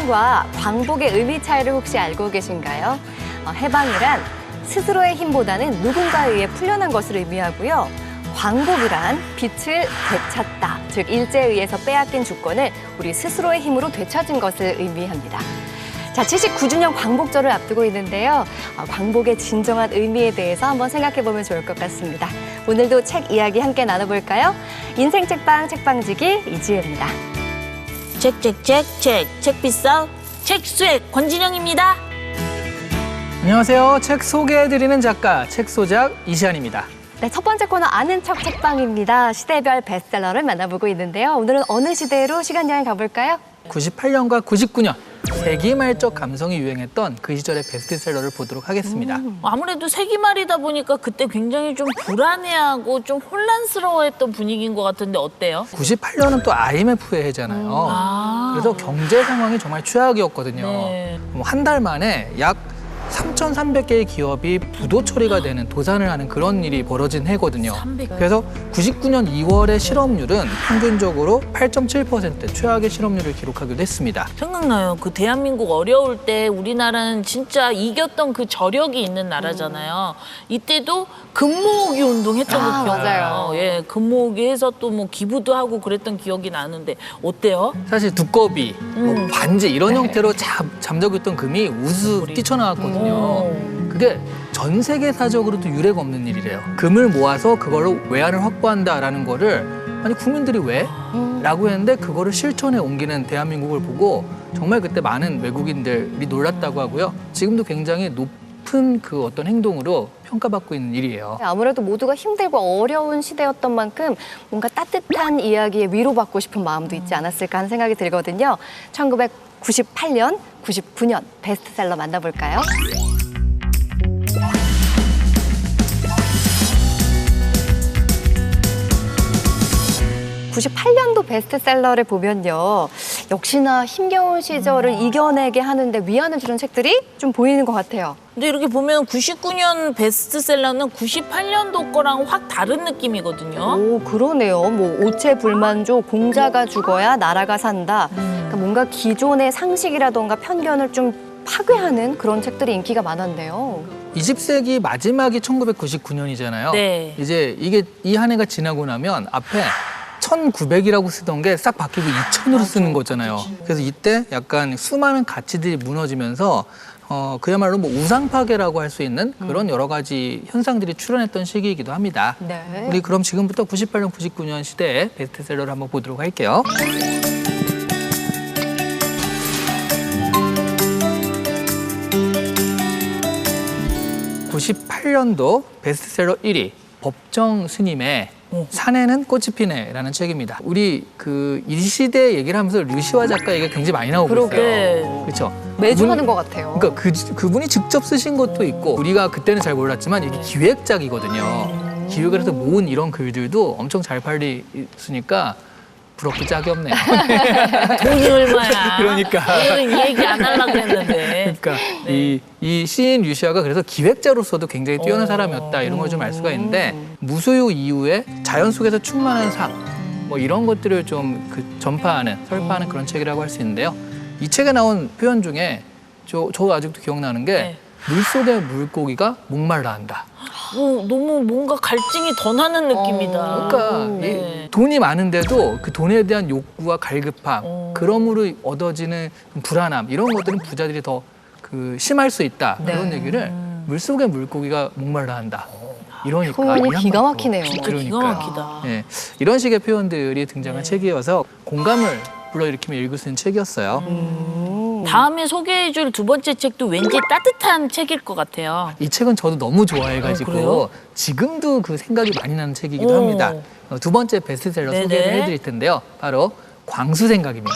해방과 광복의 의미 차이를 혹시 알고 계신가요? 해방이란 스스로의 힘보다는 누군가에 의해 풀려난 것을 의미하고요. 광복이란 빛을 되찾다, 즉 일제에 의해서 빼앗긴 주권을 우리 스스로의 힘으로 되찾은 것을 의미합니다. 자, 79주년 광복절을 앞두고 있는데요. 광복의 진정한 의미에 대해서 한번 생각해보면 좋을 것 같습니다. 오늘도 책 이야기 함께 나눠볼까요? 인생 책방 책방지기 이지혜입니다. 책비싸 책수액 권진영입니다. 안녕하세요. 책 소개해드리는 작가 책소작 이시안입니다. 네, 첫 번째 코너 아는 척 책방입니다. 시대별 베스트셀러를 만나보고 있는데요. 오늘은 어느 시대로 시간여행 가볼까요? 98년과 99년 세기말적 감성이 유행했던 그 시절의 베스트셀러를 보도록 하겠습니다. 아무래도 세기말이다 보니까 그때 굉장히 좀 불안해하고 좀 혼란스러워했던 분위기인 것 같은데 어때요? 98년은 또 IMF의 해잖아요. 그래서 경제 상황이 정말 최악이었거든요. 네. 한 달 만에 약 3,300개의 기업이 부도 처리가 되는 도산을 하는 그런 일이 벌어진 해거든요. 300. 그래서 99년 2월의 실업률은 평균적으로 8.7% 최악의 실업률을 기록하기도 했습니다. 생각나요. 그 대한민국 어려울 때 우리나라는 진짜 이겼던 그 저력이 있는 나라잖아요. 이때도 금모으기 운동했던 거 기억나요. 맞아요. 예, 금모으기 해서 또 뭐 기부도 하고 그랬던 기억이 나는데 어때요? 사실 두꺼비, 뭐 반지 이런 형태로 잠적했던 금이 우수 뛰쳐나왔거든요. 그게 전 세계사적으로도 유례가 없는 일이래요. 금을 모아서 그걸로 외환을 확보한다라는 거를 아니 국민들이 왜? 라고 했는데 그거를 실천에 옮기는 대한민국을 보고 정말 그때 많은 외국인들이 놀랐다고 하고요. 지금도 굉장히 높은 그 어떤 행동으로 평가받고 있는 일이에요. 아무래도 모두가 힘들고 어려운 시대였던 만큼 뭔가 따뜻한 이야기에 위로받고 싶은 마음도 있지 않았을까 하는 생각이 들거든요. 1998년, 99년 베스트셀러 만나볼까요? 98년도 베스트셀러를 보면요. 역시나 힘겨운 시절을 이겨내게 하는데 위안을 주는 책들이 좀 보이는 것 같아요. 근데 이렇게 보면 99년 베스트셀러는 98년도 거랑 확 다른 느낌이거든요. 오, 그러네요. 뭐 오체 불만족, 공자가 죽어야 나라가 산다. 그러니까 뭔가 기존의 상식이라던가 편견을 좀 파괴하는 그런 책들이 인기가 많았네요. 20세기 마지막이 1999년이잖아요. 네. 이제 이게 이 한 해가 지나고 나면 앞에 1900이라고 쓰던 게 싹 바뀌고 2000으로 쓰는 거잖아요. 그래서 이때 약간 수많은 가치들이 무너지면서 그야말로 뭐 우상 파괴라고 할 수 있는 그런 여러 가지 현상들이 출현했던 시기이기도 합니다. 네. 우리 그럼 지금부터 98년, 99년 시대의 베스트셀러를 한번 보도록 할게요. (98년도) 베스트셀러 1위 법정 스님의 사내는 꽃이 피네라는 책입니다. 우리 이 시대 얘기를 하면서 류시화 작가 얘기가 굉장히 많이 나오고 있어요. 그러게. 그렇죠. 매주 하는 것 같아요. 그러니까 그분이 직접 쓰신 것도 있고 우리가 그때는 잘 몰랐지만 이게 기획작이거든요. 기획을 해서 모은 이런 글들도 엄청 잘 팔리으니까 부럽고 짝이 없네요. 돈이 얼마야. 그러니까. 이 얘기 안 하려고 했는데. 그러니까 이 시인 류시아가 그래서 기획자로서도 굉장히 뛰어난 사람이었다 이런 걸 좀 알 수가 있는데 무소유 이후에 자연 속에서 충만한 삶 뭐 이런 것들을 좀 전파하는 설파하는 그런 책이라고 할 수 있는데요. 이 책에 나온 표현 중에 저 아직도 기억나는 게 네. 물속의 물고기가 목말라 한다. 너무 뭔가 갈증이 더 나는 느낌이다. 그러니까 네. 이 돈이 많은데도 그 돈에 대한 욕구와 갈급함, 그럼으로 얻어지는 불안함 이런 것들은 부자들이 더 심할 수 있다. 그런 얘기를 물속의 물고기가 목말라 한다. 이러니까 표현이 기가 막히네요. 진짜 기가 막히다. 예, 이런 식의 표현들이 등장한 책이어서 공감을 불러일으키며 읽을 수 있는 책이었어요. 다음에 소개해줄 두 번째 책도 왠지 따뜻한 책일 것 같아요. 이 책은 저도 너무 좋아해가지고 그래요? 지금도 그 생각이 많이 나는 책이기도 합니다. 두 번째 베스트셀러 네네. 소개를 해드릴 텐데요. 바로 광수생각입니다.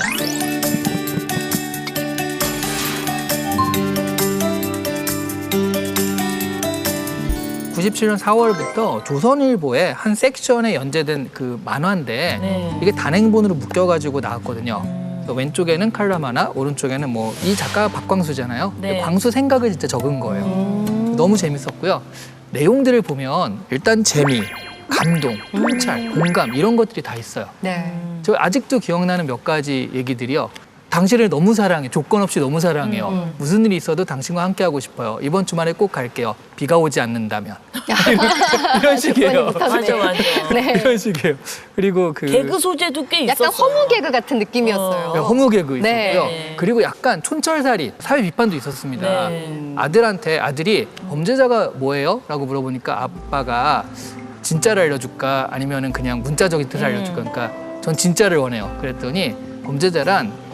97년 4월부터 조선일보의 한 섹션에 연재된 그 만화인데 네. 이게 단행본으로 묶여가지고 나왔거든요. 왼쪽에는 칼럼 하나, 오른쪽에는 뭐 이 작가가 박광수잖아요. 네. 광수 생각을 진짜 적은 거예요. 너무 재밌었고요. 내용들을 보면 일단 재미, 감동, 통찰, 공감 이런 것들이 다 있어요. 네. 저 아직도 기억나는 몇 가지 얘기들이요. 당신을 너무 사랑해. 조건 없이 너무 사랑해요. 무슨 일이 있어도 당신과 함께 하고 싶어요. 이번 주말에 꼭 갈게요. 비가 오지 않는다면. 이런 식이에요. 맞아, 맞아. 네. 이런 식이에요. 그리고 그 개그 소재도 꽤 있었어요. 약간 허무 개그 같은 느낌이었어요. 네, 허무 개그 네. 있었고요. 그리고 약간 촌철살인, 사회 비판도 있었습니다. 네. 아들이 범죄자가 뭐예요? 라고 물어보니까 아빠가 진짜를 알려줄까 아니면은 그냥 문자적인 뜻을 알려줄까. 그러니까 전 진짜를 원해요. 그랬더니 범죄자란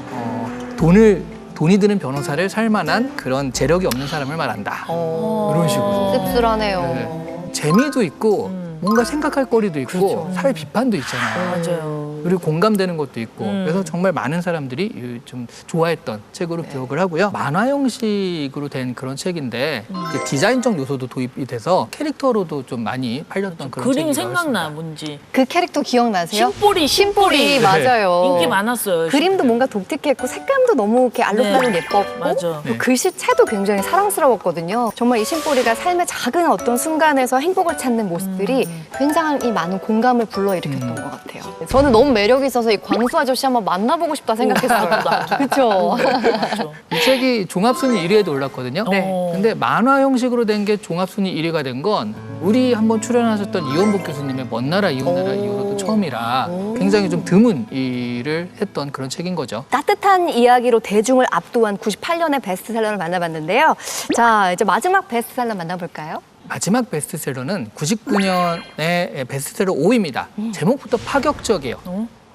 돈이 드는 변호사를 살 만한 그런 재력이 없는 사람을 말한다. 이런 식으로. 씁쓸하네요. 네. 재미도 있고 뭔가 생각할 거리도 있고 그렇죠. 사회 비판도 있잖아요. 맞아요. 그리고 공감되는 것도 있고 그래서 정말 많은 사람들이 좀 좋아했던 책으로 기억을 하고요. 만화 형식으로 된 그런 책인데 이제 디자인적 요소도 도입이 돼서 캐릭터로도 좀 많이 팔렸던 그런 그림 책이라고 생각나, 했습니다. 뭔지. 그 캐릭터 기억나세요? 심보리. 맞아요. 인기 많았어요. 그림도 뭔가 독특했고 색감도 너무 이렇게 알록달록 예뻤고 맞아. 네. 글씨체도 굉장히 사랑스러웠거든요. 정말 이 심보리가 삶의 작은 어떤 순간에서 행복을 찾는 모습들이 굉장히 많은 공감을 불러일으켰던 것 같아요. 저는 너무 매력이 있어서 이 광수 아저씨 한번 만나보고 싶다 생각했어요. 그렇죠. 맞아. 이 책이 종합순위 1위에도 올랐거든요. 네. 근데 만화 형식으로 된 게 종합순위 1위가 된 건 우리 한번 출연하셨던 이원복 교수님의 먼 나라 이웃 나라 이후로도 처음이라 굉장히 좀 드문 일을 했던 그런 책인 거죠. 따뜻한 이야기로 대중을 압도한 98년의 베스트셀러를 만나봤는데요. 자, 이제 마지막 베스트셀러 만나볼까요? 마지막 베스트셀러는 99년의 베스트셀러 5위입니다. 제목부터 파격적이에요.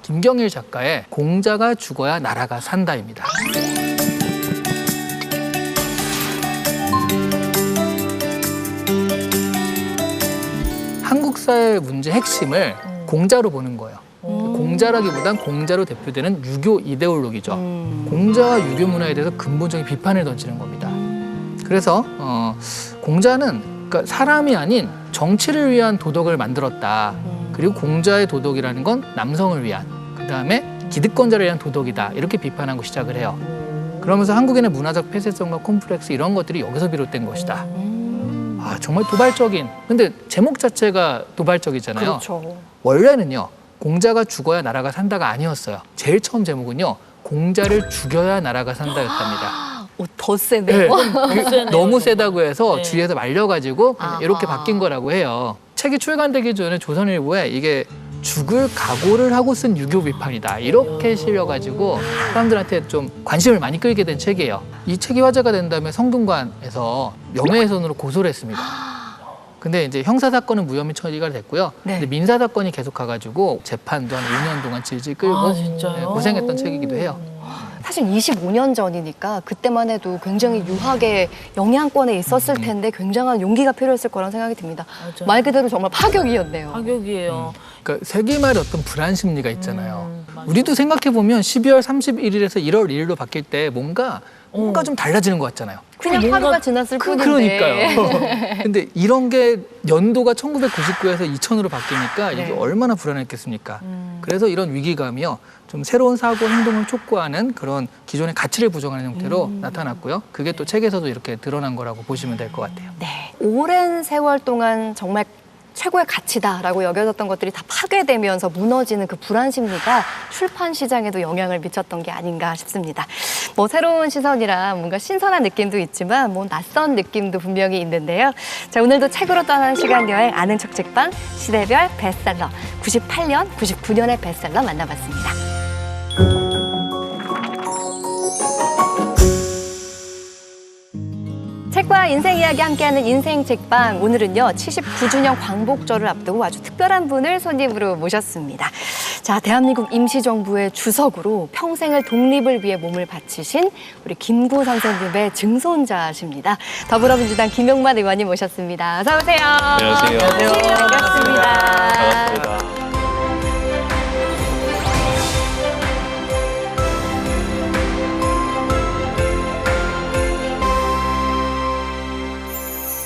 김경일 작가의 공자가 죽어야 나라가 산다입니다. 한국 사회의 문제 핵심을 공자로 보는 거예요. 공자라기보단 공자로 대표되는 유교 이데올로기죠. 공자와 유교 문화에 대해서 근본적인 비판을 던지는 겁니다. 그래서 공자는 그러니까 사람이 아닌 정치를 위한 도덕을 만들었다. 그리고 공자의 도덕이라는 건 남성을 위한, 그다음에 기득권자를 위한 도덕이다. 이렇게 비판하고 시작을 해요. 그러면서 한국인의 문화적 폐쇄성과 콤플렉스 이런 것들이 여기서 비롯된 것이다. 아, 정말 도발적인. 근데 제목 자체가 도발적이잖아요. 그렇죠. 원래는요, 공자가 죽어야 나라가 산다가 아니었어요. 제일 처음 제목은요, 공자를 죽여야 나라가 산다였답니다. 더 세네요. 너무 세다고 해서 네. 주위에서 말려가지고 아하. 이렇게 바뀐 거라고 해요. 책이 출간되기 전에 조선일보에 이게 죽을 각오를 하고 쓴 유교 비판이다. 이렇게 실려가지고 사람들한테 좀 관심을 많이 끌게 된 책이에요. 이 책이 화제가 된 다음에 성균관에서 명예훼손으로 고소를 했습니다. 근데 이제 형사사건은 무혐의 처리가 됐고요. 네. 근데 민사사건이 계속 가가지고 재판도 한 5년 동안 질질 끌고 아, 진짜요? 고생했던 책이기도 해요. 사실 25년 전이니까 그때만 해도 굉장히 유학의 영향권에 있었을 텐데 굉장한 용기가 필요했을 거라는 생각이 듭니다. 맞아요. 말 그대로 정말 파격이었네요. 파격이에요. 그러니까 세기말에 어떤 불안 심리가 있잖아요. 맞아. 우리도 생각해보면 12월 31일에서 1월 1일로 바뀔 때 뭔가 좀 달라지는 것 같잖아요. 그냥 뭔가- 하루가 지났을 뿐인데. 그러니까요. 근데 이런 게 연도가 1999에서 2000으로 바뀌니까 이게 네. 얼마나 불안했겠습니까? 그래서 이런 위기감이요. 좀 새로운 사고 행동을 촉구하는 그런 기존의 가치를 부정하는 형태로 나타났고요. 그게 또 책에서도 이렇게 드러난 거라고 보시면 될 것 같아요. 네, 오랜 세월 동안 정말 최고의 가치다라고 여겨졌던 것들이 다 파괴되면서 무너지는 그 불안 심리가 출판 시장에도 영향을 미쳤던 게 아닌가 싶습니다. 뭐 새로운 시선이라 뭔가 신선한 느낌도 있지만 뭐 낯선 느낌도 분명히 있는데요. 자, 오늘도 책으로 떠나는 시간 여행 아는 척 책방 시대별 베스트셀러 98년, 99년의 베스트셀러 만나봤습니다. 책과 인생 이야기 함께하는 인생 책방, 오늘은요 79주년 광복절을 앞두고 아주 특별한 분을 손님으로 모셨습니다. 자, 대한민국 임시정부의 주석으로 평생을 독립을 위해 몸을 바치신 우리 김구 선생님의 증손자십니다. 더불어민주당 김용만 의원님 모셨습니다. 어서 오세요. 안녕하세요. 반갑습니다. 반갑습니다.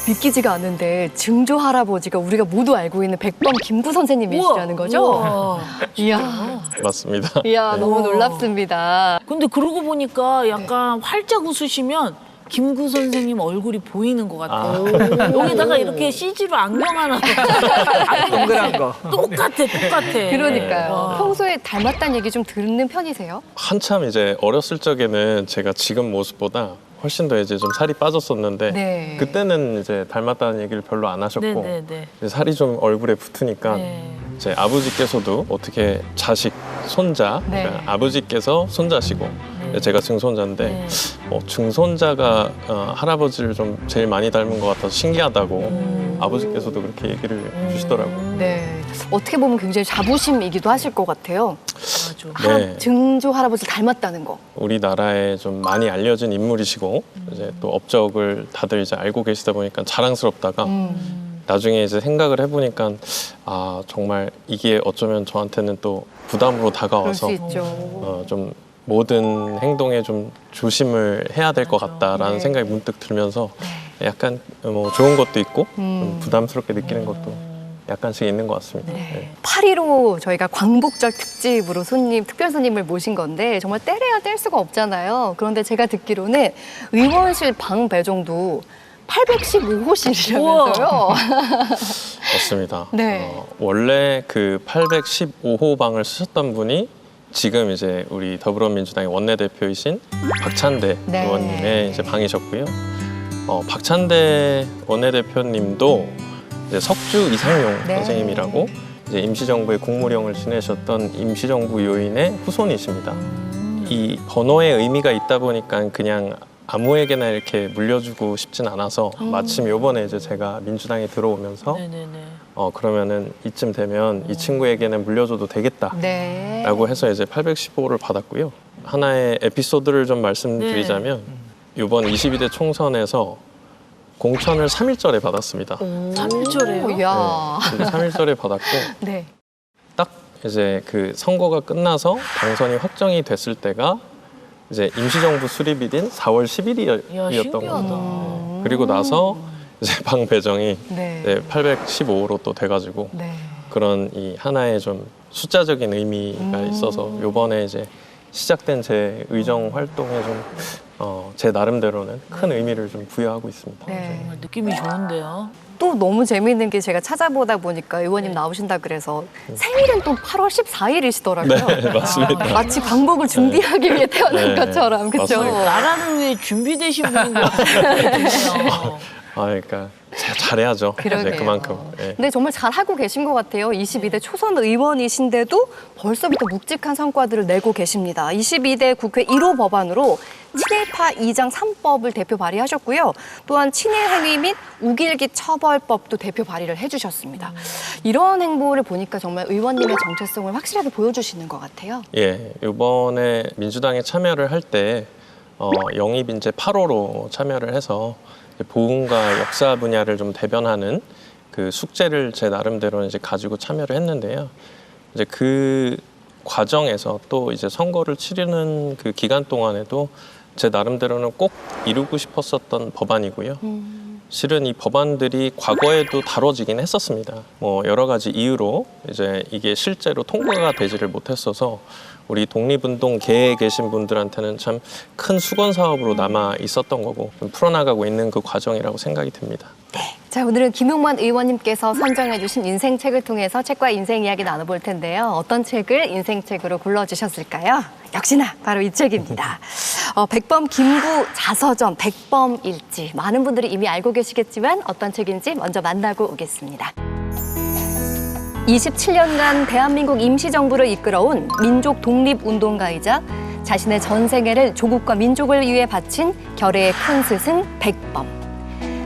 믿기지가 않는데 증조 할아버지가 우리가 모두 알고 있는 백범 김구 선생님이시라는 거죠? 우와. 이야, 맞습니다. 이야, 너무 우와. 놀랍습니다. 근데 그러고 보니까 약간 활짝 웃으시면 김구 선생님 얼굴이 보이는 것 같아. 여기다가 이렇게 CG로 안경 하나 동그란 거. 똑같아. 그러니까요. 와. 평소에 닮았다는 얘기 좀 듣는 편이세요? 한참 이제 어렸을 적에는 제가 지금 모습보다 훨씬 더 이제 좀 살이 빠졌었는데 네. 그때는 이제 닮았다는 얘기를 별로 안 하셨고 네네네. 이제 살이 좀 얼굴에 붙으니까 네. 이제 아버지께서도 어떻게 자식, 손자, 네. 그러니까 아버지께서 손자시고 제가 증손자인데 네. 증손자가 할아버지를 좀 제일 많이 닮은 것 같아서 신기하다고 아버지께서도 그렇게 얘기를 주시더라고요. 네. 어떻게 보면 굉장히 자부심이기도 하실 것 같아요. 맞아. 네. 증조 할아버지 닮았다는 거. 우리나라에 좀 많이 알려진 인물이시고 이제 또 업적을 다들 이제 알고 계시다 보니까 자랑스럽다가 나중에 이제 생각을 해보니까 아 정말 이게 어쩌면 저한테는 또 부담으로 그럴 다가와서 수 있죠. 좀 모든 행동에 좀 조심을 해야 될 것 같다라는 네. 생각이 문득 들면서 약간 뭐 좋은 것도 있고 좀 음. 부담스럽게 느끼는 것도 약간씩 있는 것 같습니다. 네. 8.15 저희가 광복절 특집으로 특별 손님을 모신 건데 정말 때려야 뗄 수가 없잖아요. 그런데 제가 듣기로는 의원실 방 배정도 815호실이라면서요. 맞습니다. 네. 원래 그 815호 방을 쓰셨던 분이 지금 이제 우리 더불어민주당의 원내대표이신 박찬대 네. 의원님의 이제 방이셨고요. 박찬대 원내대표님도 이제 석주 이상용 네. 선생님이라고 이제 임시정부의 국무령을 지내셨던 임시정부 요인의 후손이십니다. 이 번호의 의미가 있다 보니까 그냥 아무에게나 이렇게 물려주고 싶진 않아서 마침 요번에 이제 제가 민주당에 들어오면서 네네네. 그러면은 이쯤 되면 이 친구에게는 물려줘도 되겠다라고 네. 해서 이제 815를 받았고요. 하나의 에피소드를 좀 말씀드리자면 요번 22대 총선에서 공천을 3.1절에 받았습니다. 3.1절에요? 이야. 3.1절에 받았고 네. 딱 이제 그 선거가 끝나서 당선이 확정이 됐을 때가 이제 임시정부 수립이 된 4월 11일이었던 신기하다. 거죠. 그리고 나서 이제 방 배정이 네. 이제 815로 또 돼가지고 네. 그런 이 하나의 좀 숫자적인 의미가 있어서 요번에 이제 시작된 제 의정 활동에 좀 제 나름대로는 큰 의미를 좀 부여하고 있습니다. 네. 정말 느낌이 좋은데요. 또 너무 재미있는 게 제가 찾아보다 보니까 의원님 나오신다 그래서 생일은 또 8월 14일이시더라고요. 네, 맞습니다. 마치 광복을 준비하기 위해 태어난 네, 것처럼 그렇죠. 맞습니다. 나라를 위해 준비되신 분인 것 같아요. 그러니까 잘해야죠. 이제 그러게요. 그만큼. 예. 근데 정말 잘하고 계신 것 같아요. 22대 초선 의원이신데도 벌써부터 묵직한 성과들을 내고 계십니다. 22대 국회 1호 법안으로 친일파 2장 3법을 대표 발의하셨고요. 또한 친일 행위 및 우길기 처벌법도 대표 발의를 해주셨습니다. 이런 행보를 보니까 정말 의원님의 정체성을 확실하게 보여주시는 것 같아요. 예, 이번에 민주당에 참여를 할 때 영입 이제 8호로 참여를 해서 보훈과 역사 분야를 좀 대변하는 그 숙제를 제 나름대로 이제 가지고 참여를 했는데요. 이제 그 과정에서 또 이제 선거를 치르는 그 기간 동안에도 제 나름대로는 꼭 이루고 싶었었던 법안이고요. 실은 이 법안들이 과거에도 다뤄지긴 했었습니다. 뭐 여러 가지 이유로 이제 이게 실제로 통과가 되지를 못했어서 우리 독립운동계에 계신 분들한테는 참 큰 수건 사업으로 남아 있었던 거고 좀 풀어나가고 있는 그 과정이라고 생각이 듭니다. 자, 오늘은 김용만 의원님께서 선정해주신 인생책을 통해서 책과 인생 이야기 나눠볼 텐데요. 어떤 책을 인생책으로 골라주셨을까요? 역시나 바로 이 책입니다. 백범 김구 자서전 백범일지. 많은 분들이 이미 알고 계시겠지만 어떤 책인지 먼저 만나고 오겠습니다. 27년간 대한민국 임시정부를 이끌어온 민족 독립운동가이자 자신의 전생애를 조국과 민족을 위해 바친 결의의 큰 스승 백범.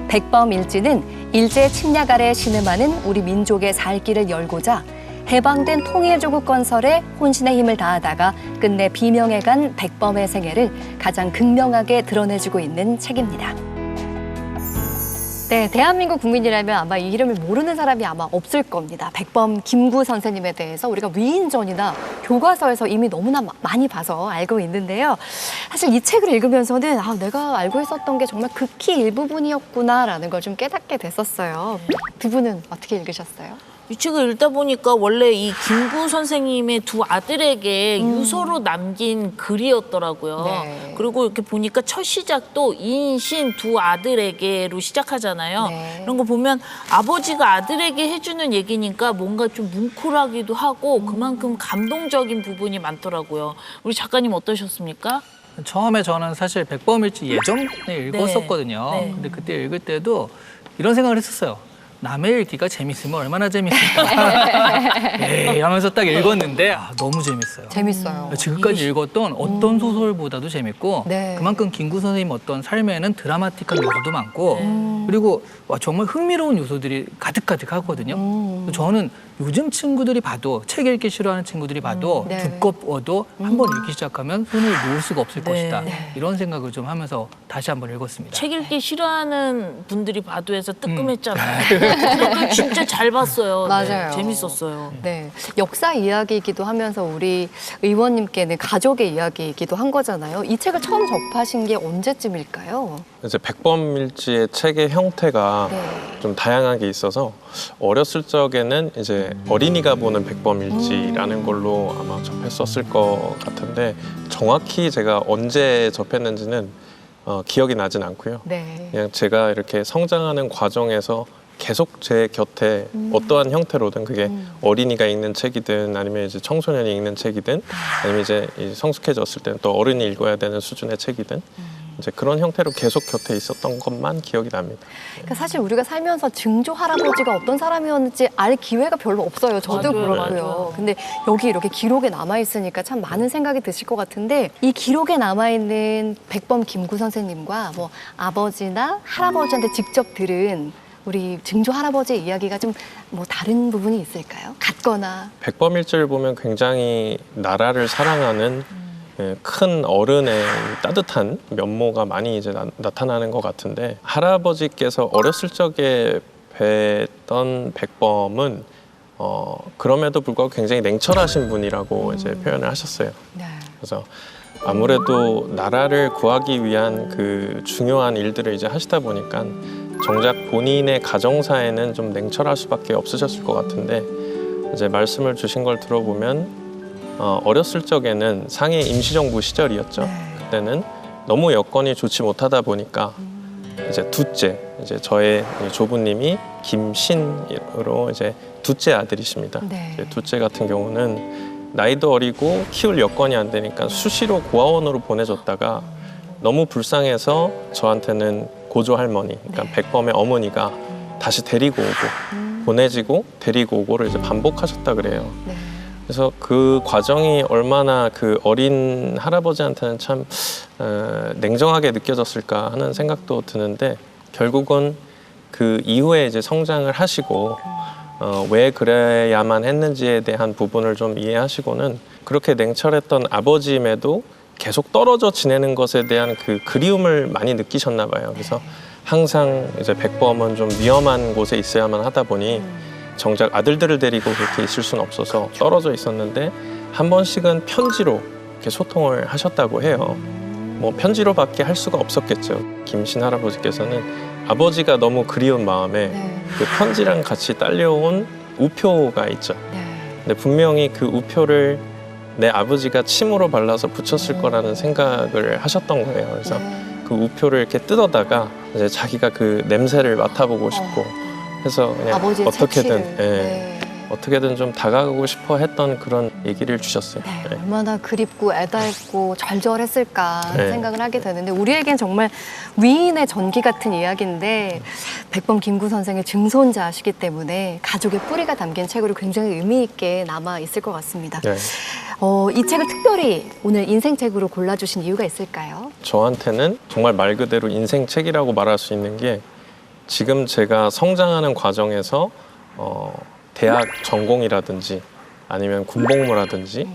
백범일지는 일제 침략 아래 신음하는 우리 민족의 살 길을 열고자 해방된 통일조국 건설에 혼신의 힘을 다하다가 끝내 비명해간 백범의 생애를 가장 극명하게 드러내주고 있는 책입니다. 네, 대한민국 국민이라면 아마 이 이름을 모르는 사람이 아마 없을 겁니다. 백범 김구 선생님에 대해서 우리가 위인전이나 교과서에서 이미 너무나 많이 봐서 알고 있는데요. 사실 이 책을 읽으면서는 내가 알고 있었던 게 정말 극히 일부분이었구나라는 걸 좀 깨닫게 됐었어요. 두 분은 어떻게 읽으셨어요? 이 책을 읽다 보니까 원래 이 김구 선생님의 두 아들에게 유서로 남긴 글이었더라고요. 네. 그리고 이렇게 보니까 첫 시작도 이인신 두 아들에게로 시작하잖아요. 네. 이런 거 보면 아버지가 아들에게 해주는 얘기니까 뭔가 좀 뭉클하기도 하고 그만큼 감동적인 부분이 많더라고요. 우리 작가님 어떠셨습니까? 처음에 저는 사실 백범일지 예전에 읽었었거든요. 네. 근데 그때 읽을 때도 이런 생각을 했었어요. 남의 읽기가 재밌으면 얼마나 재밌을까. 에이 하면서 딱 읽었는데 너무 재밌어요. 재밌어요. 지금까지 읽었던 어떤 소설보다도 재밌고 네. 그만큼 김구 선생님 어떤 삶에는 드라마틱한 요소도 많고 그리고 정말 흥미로운 요소들이 가득가득하거든요. 저는 요즘 친구들이 봐도 책 읽기 싫어하는 친구들이 봐도 네. 두껍어도 한번 읽기 시작하면 손을 놓을 수가 없을 네. 것이다. 네. 이런 생각을 좀 하면서 다시 한번 읽었습니다. 책 읽기 싫어하는 분들이 봐도 해서 뜨끔했잖아요. 그것도 진짜 잘 봤어요. 맞아요. 네, 재밌었어요. 네, 역사 이야기이기도 하면서 우리 의원님께는 가족의 이야기이기도 한 거잖아요. 이 책을 처음 접하신 게 언제쯤일까요? 이제 백범일지의 책의 형태가 네. 좀 다양하게 있어서 어렸을 적에는 이제 어린이가 보는 백범일지라는 걸로 아마 접했었을 것 같은데 정확히 제가 언제 접했는지는 기억이 나진 않고요. 네. 그냥 제가 이렇게 성장하는 과정에서 계속 제 곁에 어떠한 형태로든 그게 어린이가 읽는 책이든 아니면 이제 청소년이 읽는 책이든 아니면 이제 성숙해졌을 때는 또 어른이 읽어야 되는 수준의 책이든 이제 그런 형태로 계속 곁에 있었던 것만 기억이 납니다. 그러니까 사실 우리가 살면서 증조 할아버지가 어떤 사람이었는지 알 기회가 별로 없어요. 저도 맞아요, 그렇고요. 맞아요. 근데 여기 이렇게 기록에 남아 있으니까 참 많은 생각이 드실 것 같은데 이 기록에 남아 있는 백범 김구 선생님과 뭐 아버지나 할아버지한테 직접 들은 우리 증조 할아버지의 이야기가 좀 뭐 다른 부분이 있을까요? 같거나. 백범일지를 보면 굉장히 나라를 사랑하는 큰 어른의 따뜻한 면모가 많이 이제 나타나는 것 같은데 할아버지께서 어렸을 적에 뵀던 백범은 그럼에도 불구하고 굉장히 냉철하신 분이라고 이제 표현을 하셨어요. 네. 그래서 아무래도 나라를 구하기 위한 그 중요한 일들을 이제 하시다 보니까 정작 본인의 가정사에는 좀 냉철할 수밖에 없으셨을 것 같은데 이제 말씀을 주신 걸 들어보면 어렸을 적에는 상해 임시정부 시절이었죠. 그때는 너무 여건이 좋지 못하다 보니까 이제 둘째, 이제 저의 조부님이 김신으로 이제 둘째 아들이십니다. 네. 이제 둘째 같은 경우는 나이도 어리고 키울 여건이 안 되니까 수시로 고아원으로 보내줬다가 너무 불쌍해서 저한테는 고조 할머니, 그러니까 백범의 어머니가 다시 데리고 오고 보내지고 데리고 오고를 이제 반복하셨다 그래요. 네. 그래서 그 과정이 얼마나 그 어린 할아버지한테는 참 냉정하게 느껴졌을까 하는 생각도 드는데 결국은 그 이후에 이제 성장을 하시고 왜 그래야만 했는지에 대한 부분을 좀 이해하시고는 그렇게 냉철했던 아버지임에도 계속 떨어져 지내는 것에 대한 그 그리움을 많이 느끼셨나 봐요. 그래서 항상 이제 백범은 좀 위험한 곳에 있어야만 하다 보니 정작 아들들을 데리고 그렇게 있을 수는 없어서 떨어져 있었는데 한 번씩은 편지로 이렇게 소통을 하셨다고 해요. 뭐 편지로밖에 할 수가 없었겠죠. 김신 할아버지께서는 아버지가 너무 그리운 마음에 네. 그 편지랑 같이 딸려온 우표가 있죠. 네. 근데 분명히 그 우표를 내 아버지가 침으로 발라서 붙였을 거라는 생각을 하셨던 거예요. 그래서 그 우표를 이렇게 뜯어다가 이제 자기가 그 냄새를 맡아보고 싶고 해서 그냥 아버지의 어떻게든 채취를. 네. 어떻게든 좀 다가가고 싶어 했던 그런 얘기를 주셨어요. 네, 네. 얼마나 그립고 애달고 절절했을까 하는 네. 생각을 하게 되는데 우리에겐 정말 위인의 전기 같은 이야기인데 백범 김구 선생의 증손자시기 때문에 가족의 뿌리가 담긴 책으로 굉장히 의미 있게 남아 있을 것 같습니다. 네. 이 책을 특별히 오늘 인생책으로 골라주신 이유가 있을까요? 저한테는 정말 말 그대로 인생책이라고 말할 수 있는 게 지금 제가 성장하는 과정에서 대학 전공이라든지 아니면 군복무라든지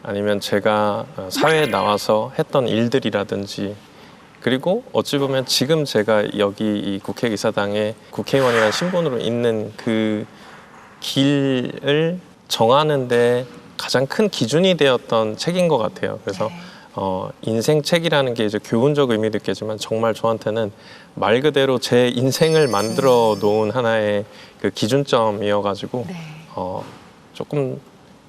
아니면 제가 사회에 나와서 했던 일들이라든지 그리고 어찌 보면 지금 제가 여기 이 국회의사당에 국회의원이라는 신분으로 있는 그 길을 정하는데 가장 큰 기준이 되었던 책인 것 같아요. 그래서 인생 책이라는 게 이제 교훈적 의미도 있겠지만 정말 저한테는 말 그대로 제 인생을 만들어 놓은 하나의 그 기준점이어가지고 네. 조금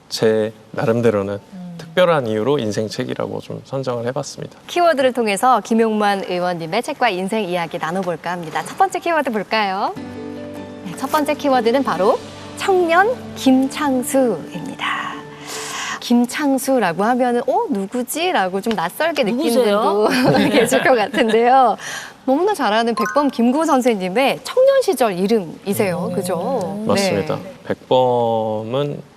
제 나름대로는 특별한 이유로 인생 책이라고 좀 선정을 해봤습니다. 키워드를 통해서 김용만 의원님의 책과 인생 이야기 나눠볼까 합니다. 첫 번째 키워드 볼까요? 네, 첫 번째 키워드는 바로 청년 김창수입니다. 김창수라고 하면은 누구지? 라고 좀 낯설게 느끼는 누구세요? 분도 계실 것 같은데요. 너무나 잘 아는 백범 김구 선생님의 청년 시절 이름이세요. 그죠? 맞습니다. 네. 백범은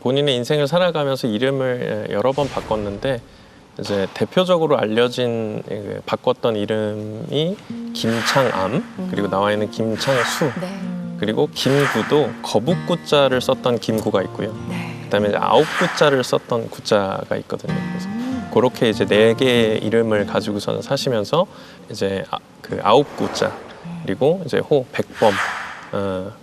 본인의 인생을 살아가면서 이름을 여러 번 바꿨는데 이제 대표적으로 알려진 바꿨던 이름이 김창암 그리고 나와 있는 김창수 네. 그리고 김구도 거북구자를 썼던 김구가 있고요. 네. 그다음에 이제 아홉구자를 썼던 구자가 있거든요. 그래서 그렇게 이제 4개의 이름을 가지고서는 사시면서 이제 그 아홉구자 그리고 이제 백범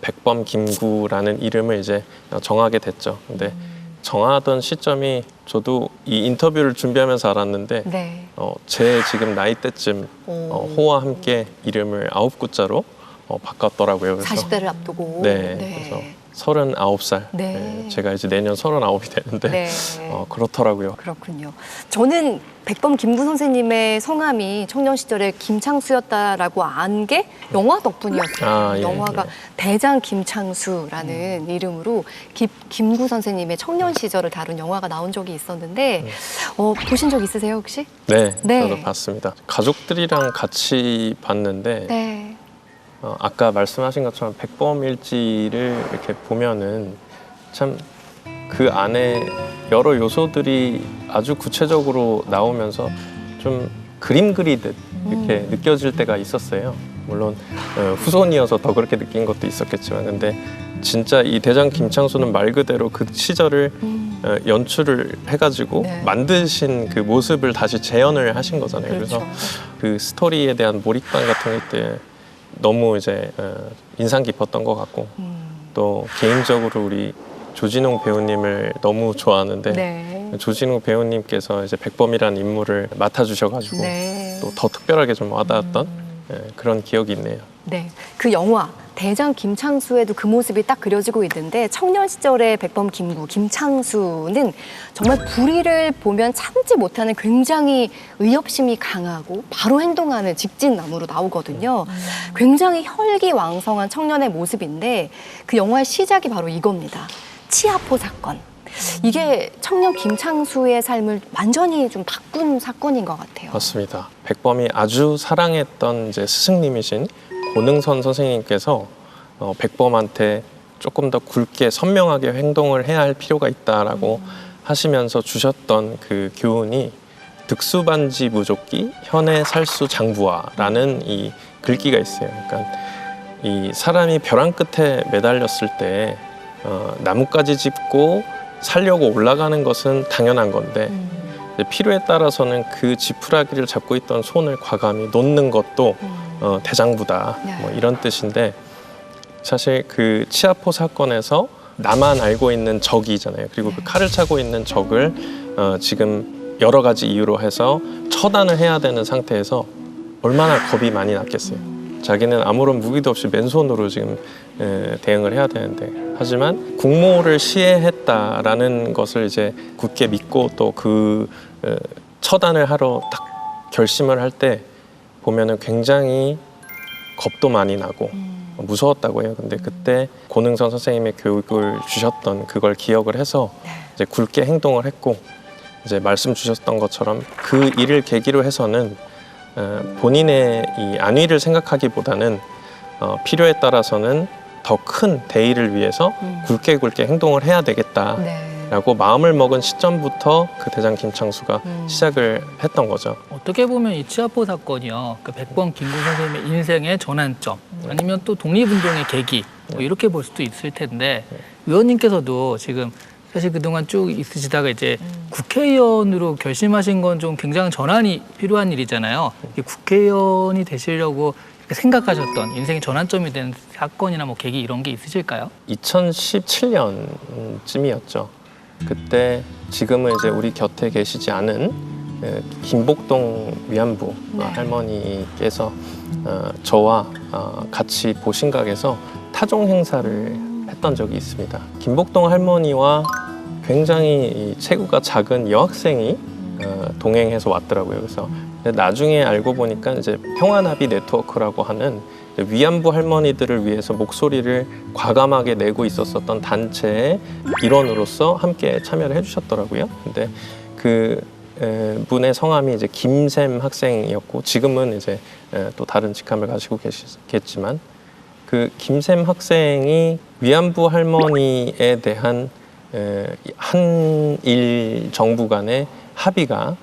백범 김구라는 이름을 이제 정하게 됐죠. 근데 정하던 시점이 저도 이 인터뷰를 준비하면서 알았는데 네. 제 지금 나이 때쯤 호와 함께 이름을 아홉구자로 바꿨더라고요. 그래서 40대를 앞두고. 네, 그래서 39살. 네. 네, 제가 이제 내년 39이 되는데 네. 그렇더라고요. 그렇군요. 저는 백범 김구 선생님의 성함이 청년 시절에 김창수였다라고 안 게 영화 덕분이었어요. 아, 예, 영화가 예. 대장 김창수라는 이름으로 김구 선생님의 청년 시절을 다룬 영화가 나온 적이 있었는데 보신 적 있으세요 혹시? 네, 네. 저도 봤습니다. 가족들이랑 같이 봤는데 네. 아까 말씀하신 것처럼 백범일지를 이렇게 보면은 참 그 안에 여러 요소들이 아주 구체적으로 나오면서 좀 그림 그리듯 이렇게 느껴질 때가 있었어요. 물론 후손이어서 더 그렇게 느낀 것도 있었겠지만 근데 진짜 이 대장 김창수는 말 그대로 그 시절을 연출을 해가지고 네. 만드신 그 모습을 다시 재현을 하신 거잖아요. 그렇죠. 그래서 그 스토리에 대한 몰입감 같은 게 너무 이제 인상 깊었던 것 같고 또 개인적으로 우리 조진웅 배우님을 너무 좋아하는데 네. 조진웅 배우님께서 이제 백범이라는 인물을 맡아주셔가지고 네. 또 더 특별하게 좀 와닿았던 그런 기억이 있네요. 네. 그 영화 대장 김창수에도 그 모습이 딱 그려지고 있는데 청년 시절의 백범 김구, 김창수는 정말 불의를 보면 참지 못하는 굉장히 의협심이 강하고 바로 행동하는 직진남으로 나오거든요. 굉장히 혈기왕성한 청년의 모습인데 그 영화의 시작이 바로 이겁니다. 치아포 사건. 이게 청년 김창수의 삶을 완전히 좀 바꾼 사건인 것 같아요. 맞습니다. 백범이 아주 사랑했던 이제 스승님이신 고능선 선생님께서 백범한테 조금 더 굵게 선명하게 행동을 해야 할 필요가 있다라고 하시면서 주셨던 그 교훈이 득수반지 무조기 현해 살수 장부화라는 이 글귀가 있어요. 그러니까 이 사람이 벼랑 끝에 매달렸을 때 나뭇가지 짚고 살려고 올라가는 것은 당연한 건데 필요에 따라서는 그 지푸라기를 잡고 있던 손을 과감히 놓는 것도 대장부다 네. 뭐 이런 뜻인데 사실 그 치아포 사건에서 나만 알고 있는 적이잖아요. 그리고 그 칼을 차고 있는 적을 지금 여러 가지 이유로 해서 처단을 해야 되는 상태에서 얼마나 겁이 많이 났겠어요. 자기는 아무런 무기도 없이 맨손으로 지금 대응을 해야 되는데 하지만 국모를 시해했다라는 것을 이제 굳게 믿고 또 그 처단을 하러 딱 결심을 할 때 보면은 굉장히 겁도 많이 나고 무서웠다고 해요. 근데 그때 고능선 선생님의 교육을 주셨던 그걸 기억을 해서 이제 굵게 행동을 했고 이제 말씀 주셨던 것처럼 그 일을 계기로 해서는 본인의 이 안위를 생각하기보다는 필요에 따라서는 더 큰 대의를 위해서 굵게 행동을 해야 되겠다라고 네. 마음을 먹은 시점부터 그 대장 김창수가 시작을 했던 거죠. 어떻게 보면 이 치아포 사건이요, 그 백범 김구 선생님의 인생의 전환점, 아니면 또 독립운동의 계기, 뭐 이렇게 볼 수도 있을 텐데 의원님께서도 지금 사실 그동안 쭉 있으시다가 이제 국회의원으로 결심하신 건 좀 굉장히 전환이 필요한 일이잖아요. 이게 국회의원이 되시려고 생각하셨던 인생의 전환점이 된 사건이나 뭐 계기 이런 게 있으실까요? 2017년쯤이었죠. 그때 지금은 이제 우리 곁에 계시지 않은 김복동 위안부 할머니께서 저와 같이 보신각에서 타종 행사를 했던 적이 있습니다. 김복동 할머니와 굉장히 이 체구가 작은 여학생이 동행해서 왔더라고요. 그래서 나중에 알고 보니까 이제 평화나비 네트워크라고 하는 위안부 할머니들을 위해서 목소리를 과감하게 내고 있었던 단체의 일원으로서 함께 참여를 해주셨더라고요. 근데 그 분의 성함이 이제 김샘 학생이었고 지금은 이제 또 다른 직함을 가지고 계시겠지만 그 김샘 학생이 위안부 할머니에 대한 한일 정부 간의 합의가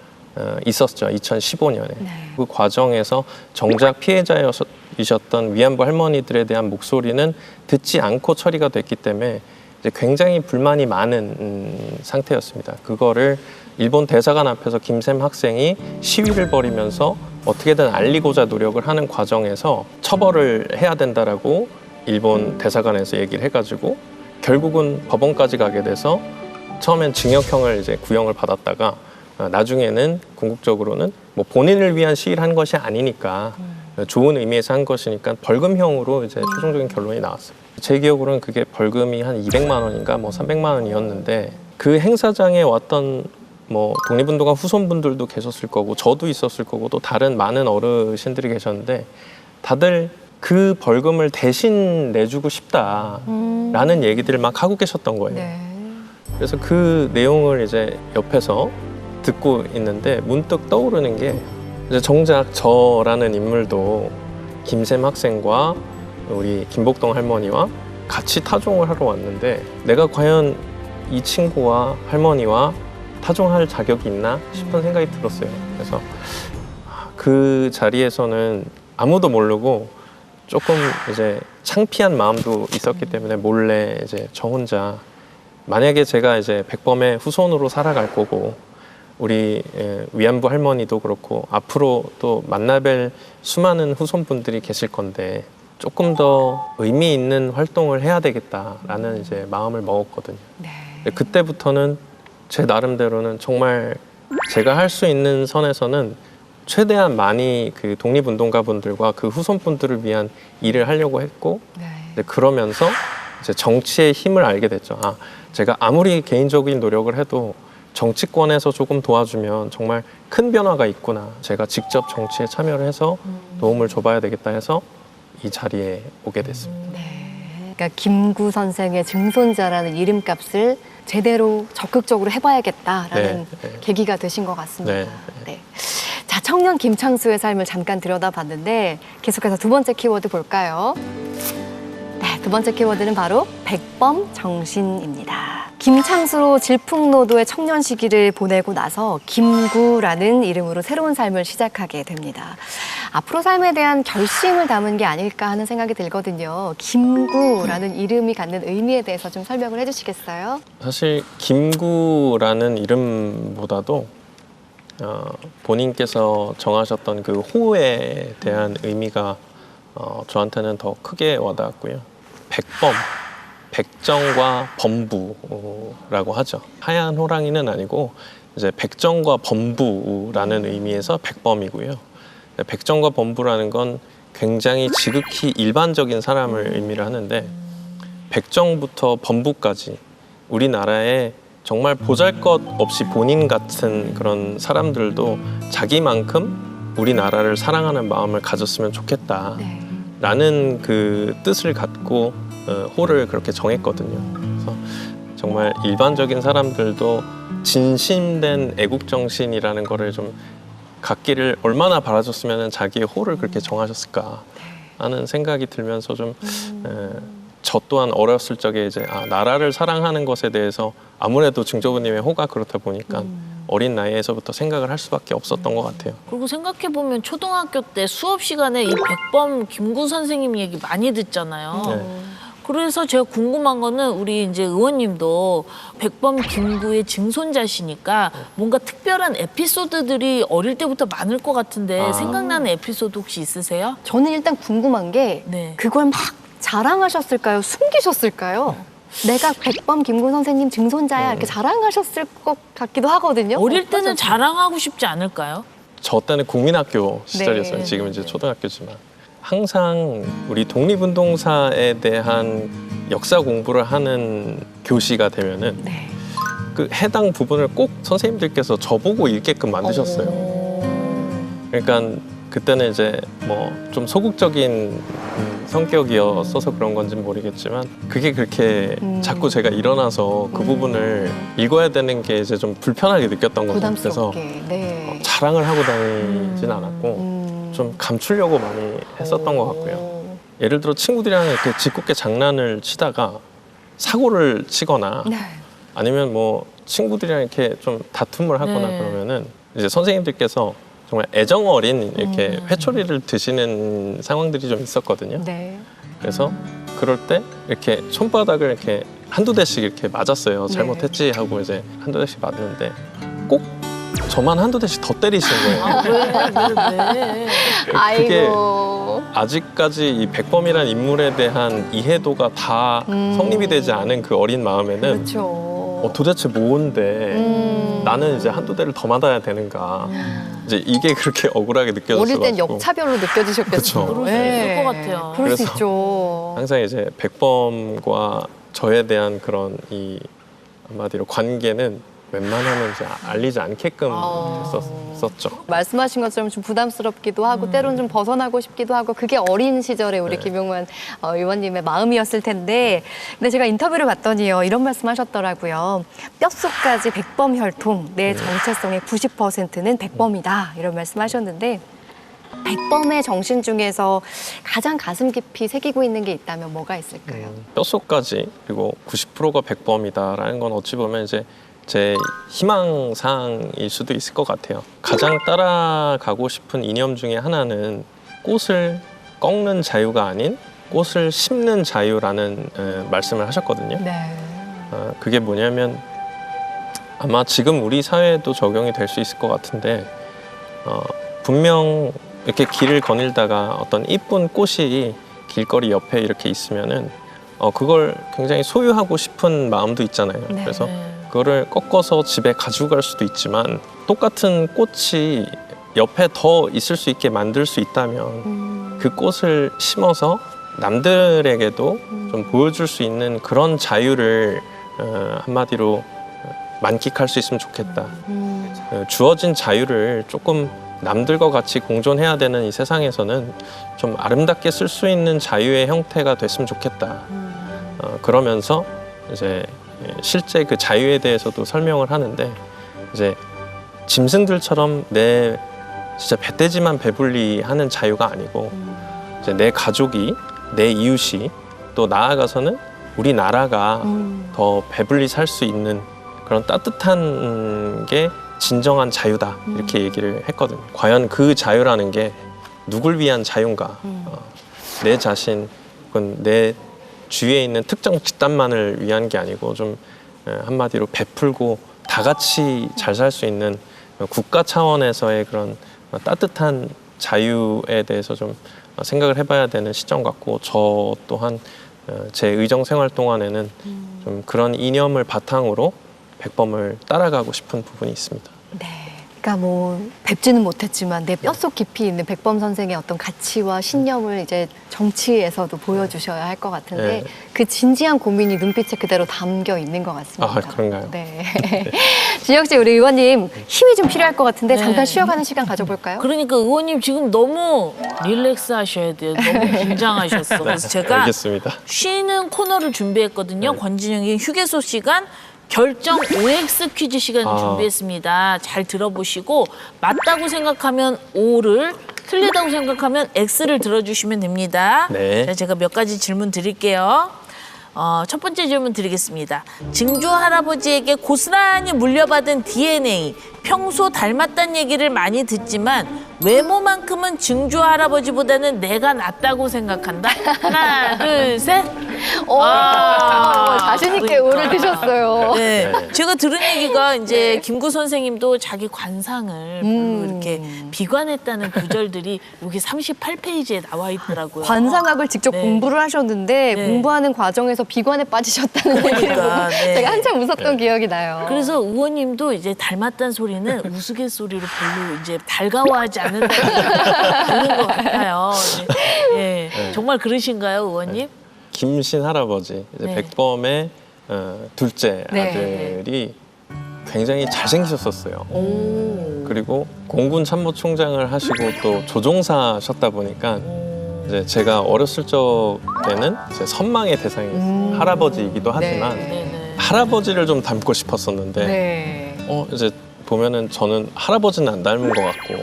있었죠. 2015년에. 그 과정에서 정작 피해자이셨던 위안부 할머니들에 대한 목소리는 듣지 않고 처리가 됐기 때문에 이제 굉장히 불만이 많은 상태였습니다. 그거를 일본 대사관 앞에서 김샘 학생이 시위를 벌이면서 어떻게든 알리고자 노력을 하는 과정에서 처벌을 해야 된다라고 일본 대사관에서 얘기를 해가지고 결국은 법원까지 가게 돼서 처음엔 징역형을 이제 구형을 받았다가 나중에는 궁극적으로는 뭐 본인을 위한 시위를 한 것이 아니니까 좋은 의미에서 한 것이니까 벌금형으로 이제 최종적인 결론이 나왔어요. 제 기억으로는 그게 벌금이 한 200만 원인가 뭐 300만 원이었는데 그 행사장에 왔던 뭐 독립운동가 후손분들도 계셨을 거고 저도 있었을 거고 또 다른 많은 어르신들이 계셨는데 다들 그 벌금을 대신 내주고 싶다라는 얘기들을 막 하고 계셨던 거예요. 네. 그래서 그 내용을 이제 옆에서 듣고 있는데 문득 떠오르는 게 이제 정작 저라는 인물도 김샘 학생과 우리 김복동 할머니와 같이 타종을 하러 왔는데 내가 과연 이 친구와 할머니와 타종할 자격이 있나 싶은 생각이 들었어요. 그래서 그 자리에서는 아무도 모르고 조금 이제 창피한 마음도 있었기 때문에 몰래 이제 저 혼자 만약에 제가 이제 백범의 후손으로 살아갈 거고 우리 위안부 할머니도 그렇고 앞으로 또 만나뵐 수많은 후손분들이 계실 건데 조금 더 의미 있는 활동을 해야 되겠다라는 이제 마음을 먹었거든요. 네. 그때부터는 제 나름대로는 정말 제가 할 수 있는 선에서는 최대한 많이 그 독립운동가분들과 그 후손분들을 위한 일을 하려고 했고 네. 그러면서 이제 정치의 힘을 알게 됐죠. 아, 제가 아무리 개인적인 노력을 해도 정치권에서 조금 도와주면 정말 큰 변화가 있구나. 제가 직접 정치에 참여를 해서 도움을 줘봐야 되겠다 해서 이 자리에 오게 됐습니다. 네. 그러니까 김구 선생의 증손자라는 이름값을 제대로 적극적으로 해봐야겠다라는 네. 계기가 되신 것 같습니다. 네. 네. 자, 청년 김창수의 삶을 잠깐 들여다봤는데 계속해서 두 번째 키워드 볼까요? 네, 두 번째 키워드는 바로 백범 정신입니다. 김창수로 질풍노도의 청년 시기를 보내고 나서 김구라는 이름으로 새로운 삶을 시작하게 됩니다. 앞으로 삶에 대한 결심을 담은 게 아닐까 하는 생각이 들거든요. 김구라는 이름이 갖는 의미에 대해서 좀 설명을 해주시겠어요? 사실 김구라는 이름보다도 본인께서 정하셨던 그 호에 대한 의미가 저한테는 더 크게 와닿았고요. 백범, 백정과 범부라고 하죠. 하얀 호랑이는 아니고 이제 백정과 범부라는 의미에서 백범이고요. 백정과 범부라는 건 굉장히 지극히 일반적인 사람을 의미를 하는데 백정부터 범부까지 우리나라에 정말 보잘것없이 본인 같은 그런 사람들도 자기만큼 우리나라를 사랑하는 마음을 가졌으면 좋겠다라는 그 뜻을 갖고 호를 그렇게 정했거든요. 그래서 정말 일반적인 사람들도 진심된 애국정신이라는 거를 좀 갖기를 얼마나 바라셨으면 자기의 호를 그렇게 정하셨을까 하는 생각이 들면서 좀 저 또한 어렸을 적에 이제 나라를 사랑하는 것에 대해서 아무래도 증조부님의 호가 그렇다 보니까 어린 나이에서부터 생각을 할 수밖에 없었던 것 같아요. 그리고 생각해보면 초등학교 때 수업 시간에 이 백범 김구 선생님 얘기 많이 듣잖아요. 네. 그래서 제가 궁금한 거는 우리 이제 의원님도 백범 김구의 증손자시니까 뭔가 특별한 에피소드들이 어릴 때부터 많을 것 같은데 생각나는 에피소드 혹시 있으세요? 저는 일단 궁금한 게 네. 그걸 막 자랑하셨을까요? 숨기셨을까요? 내가 백범 김구 선생님 증손자야 이렇게 자랑하셨을 것 같기도 하거든요. 어릴 때는 어떠셨어요? 자랑하고 싶지 않을까요? 저 때는 국민학교 시절이었어요. 네. 지금 이제 초등학교지만 항상 우리 독립운동사에 대한 역사 공부를 하는 교시가 되면은 네. 그 해당 부분을 꼭 선생님들께서 저보고 읽게끔 만드셨어요. 그러니까 그때는 이제 뭐 좀 소극적인 성격이었어서 그런 건지는 모르겠지만 그게 그렇게 자꾸 제가 일어나서 그 부분을 읽어야 되는 게 이제 좀 불편하게 느꼈던 거죠. 그래서 부담스럽게. 네. 자랑을 하고 다니진 않았고 좀 감추려고 많이 했었던 것 같고요. 예를 들어 친구들이랑 이렇게 짓궂게 장난을 치다가 사고를 치거나 네. 아니면 뭐 친구들이랑 이렇게 좀 다툼을 하거나 네. 그러면은 이제 선생님들께서 정말 애정 어린 이렇게 회초리를 드시는 상황들이 좀 있었거든요. 네. 그래서 그럴 때 이렇게 손바닥을 이렇게 한두 대씩 이렇게 맞았어요. 잘못했지 하고 이제 한두 대씩 맞는데 꼭 저만 한두 대씩 더 때리시는 거예요. 왜? 그게 아이고. 아직까지 이 백범이라는 인물에 대한 이해도가 다 성립이 되지 않은 그 어린 마음에는 그렇죠. 도대체 뭔데 나는 이제 한두 대를 더 맞아야 되는가 이제 이게 그렇게 억울하게 느껴졌어요. 어릴 땐 역차별로 느껴지셨겠어요. 그쵸. 그럴 수 있을 것 같아요. 그럴 수 그래서 있죠. 항상 이제 백범과 저에 대한 그런 이 한마디로 관계는 웬만하면 이제 알리지 않게끔 했었죠. 말씀하신 것처럼 좀 부담스럽기도 하고 때로는 좀 벗어나고 싶기도 하고 그게 어린 시절에 우리 김용만 의원님의 마음이었을 텐데 근데 제가 인터뷰를 봤더니요 이런 말씀하셨더라고요. 뼛속까지 백범 혈통 내 정체성의 90%는 백범이다 이런 말씀하셨는데 백범의 정신 중에서 가장 가슴 깊이 새기고 있는 게 있다면 뭐가 있을까요? 뼛속까지 그리고 90%가 백범이다라는 건 어찌 보면 이제 제 희망사항일 수도 있을 것 같아요. 가장 따라가고 싶은 이념 중에 하나는 꽃을 꺾는 자유가 아닌 꽃을 심는 자유라는 말씀을 하셨거든요. 네. 그게 뭐냐면 아마 지금 우리 사회에도 적용이 될 수 있을 것 같은데 분명 이렇게 길을 거닐다가 어떤 이쁜 꽃이 길거리 옆에 이렇게 있으면은 그걸 굉장히 소유하고 싶은 마음도 있잖아요. 네. 그래서 그거를 꺾어서 집에 가지고 갈 수도 있지만 똑같은 꽃이 옆에 더 있을 수 있게 만들 수 있다면 그 꽃을 심어서 남들에게도 좀 보여줄 수 있는 그런 자유를 한마디로 만끽할 수 있으면 좋겠다. 주어진 자유를 조금 남들과 같이 공존해야 되는 이 세상에서는 좀 아름답게 쓸 수 있는 자유의 형태가 됐으면 좋겠다. 그러면서 이제 실제 그 자유에 대해서도 설명을 하는데 이제 짐승들처럼 내 진짜 배떼지만 배불리 하는 자유가 아니고 이제 내 가족이 내 이웃이 또 나아가서는 우리나라가 더 배불리 살 수 있는 그런 따뜻한 게 진정한 자유다 이렇게 얘기를 했거든요. 과연 그 자유라는 게 누굴 위한 자유인가? 내 자신 혹은 내 주위에 있는 특정 집단만을 위한 게 아니고 좀 한마디로 베풀고 다 같이 잘 살 수 있는 국가 차원에서의 그런 따뜻한 자유에 대해서 좀 생각을 해봐야 되는 시점 같고 저 또한 제 의정 생활 동안에는 좀 그런 이념을 바탕으로 백범을 따라가고 싶은 부분이 있습니다. 네. 그러니까 뭐 뵙지는 못했지만 내 뼛속 깊이 있는 백범 선생의 어떤 가치와 신념을 이제 정치에서도 보여주셔야 할 것 같은데 네. 그 진지한 고민이 눈빛에 그대로 담겨 있는 것 같습니다. 아, 그런가요? 네. 준혁 씨, 우리 의원님 힘이 좀 필요할 것 같은데 네. 잠깐 쉬어가는 시간 가져볼까요? 그러니까 의원님 지금 너무 릴렉스 하셔야 돼요. 너무 긴장하셨어. 그래서 제가 알겠습니다. 쉬는 코너를 준비했거든요. 권진영의 휴게소 시간 결정 OX 퀴즈 시간을 준비했습니다. 잘 들어보시고 맞다고 생각하면 O를 틀리다고 생각하면 X를 들어주시면 됩니다. 네. 자, 제가 몇 가지 질문 드릴게요. 첫 번째 질문 드리겠습니다. 증조 할아버지에게 고스란히 물려받은 DNA, 평소 닮았다는 얘기를 많이 듣지만 외모만큼은 증조 할아버지보다는 내가 낫다고 생각한다? 하나, 둘, 셋. 자신 있게 오를 드셨어요. 네. 네. 제가 들은 얘기가 이제 김구 선생님도 자기 관상을 별로 이렇게 비관했다는 구절들이 여기 38페이지에 나와 있더라고요. 관상학을 직접 네. 공부를 하셨는데 네. 공부하는 과정에서 비관에 빠지셨다는 얘기를 그러니까, 보고 네. 제가 한참 웃었던 기억이 나요. 그래서 의원님도 이제 닮았다는 소리는 우스갯소리로 별로 이제 달가워하지 않는다는 그런 것 같아요. 네. 네. 정말 그러신가요, 의원님? 김신 할아버지 이제 네. 백범의 둘째 네. 아들이 굉장히 잘생기셨었어요. 그리고 공군 참모총장을 하시고 또 조종사셨다 보니까 이제 제가 어렸을 적에는 이제 선망의 대상이 할아버지이기도 하지만 네네. 할아버지를 좀 닮고 싶었었는데 네. 이제 보면은 저는 할아버지는 안 닮은 것 같고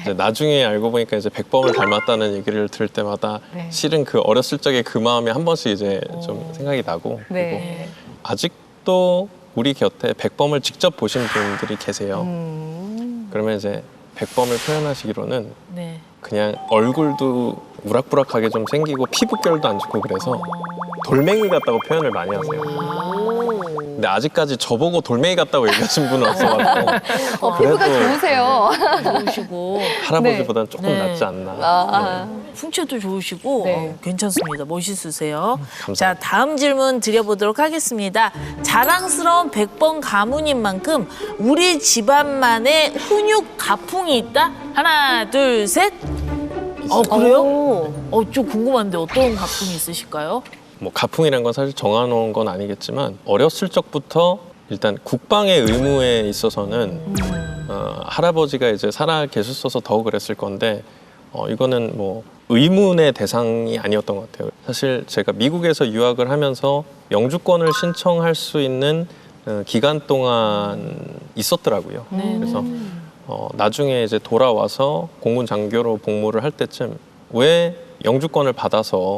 이제 나중에 알고 보니까 이제 백범을 닮았다는 얘기를 들을 때마다 네. 실은 그 어렸을 적의 그 마음이 한 번씩 이제 좀 생각이 나고 그리고 네. 아직도 우리 곁에 백범을 직접 보신 분들이 계세요. 그러면 이제 백범을 표현하시기로는 네. 그냥 얼굴도 우락부락하게 좀 생기고 피부결도 안 좋고 그래서 돌멩이 같다고 표현을 많이 하세요. 근데 아직까지 저보고 돌멩이 같다고 얘기하신 분은 없어가지고 피부가 좋으세요. 좋으시고 할아버지보다는 조금 네. 낫지 않나. 아, 풍채도 좋으시고 네. 괜찮습니다. 멋있으세요. 감사합니다. 자, 다음 질문 드려보도록 하겠습니다. 자랑스러운 백범 가문인 만큼 우리 집안만의 훈육 가풍이 있다? 하나, 둘, 셋. 그래요? 좀 궁금한데 어떤 가풍이 있으실까요? 뭐 가풍이란 건 사실 정해놓은 건 아니겠지만 어렸을 적부터 일단 국방의 의무에 있어서는 할아버지가 이제 살아 계셨어서 더 그랬을 건데 이거는 뭐 의문의 대상이 아니었던 것 같아요. 사실 제가 미국에서 유학을 하면서 영주권을 신청할 수 있는 기간 동안 있었더라고요. 그래서 나중에 이제 돌아와서 공군 장교로 복무를 할 때쯤 왜 영주권을 받아서